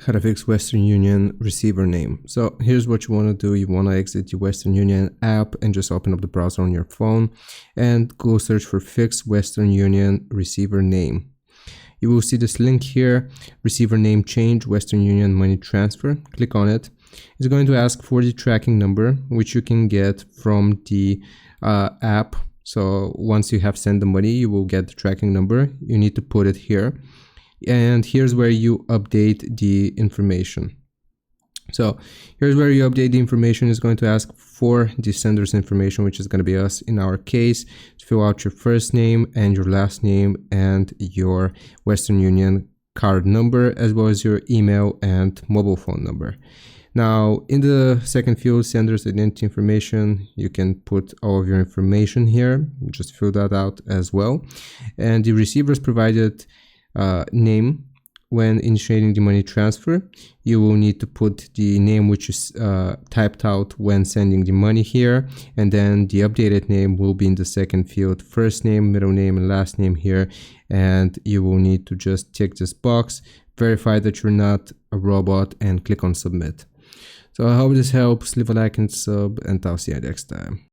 how to fix Western Union receiver name. So here's what you want to do. You want to exit the Western Union app and just open up the browser on your phone and go search for fix Western Union receiver name. You will see this link here, receiver name change, Western Union money transfer. Click on it. It's going to ask for the tracking number, which you can get from the app. So once you have sent the money, you will get the tracking number. You need to put it here. And here's where you update the information. So here's where you update the information. Is going to ask for the sender's information, which is going to be us in our case. Fill out your first name and your last name and your Western Union card number, as well as your email and mobile phone number. Now, in the second field, sender's identity information, you can put all of your information here. Just fill that out as well. And the receiver's provided name. When initiating the money transfer, you will need to put the name which is typed out when sending the money here, and then the updated name will be in the second field, first name, middle name, and last name here. And you will need to just tick this box, verify that you're not a robot, and click on submit. So I hope this helps. Leave a like and sub, and I'll see you next time.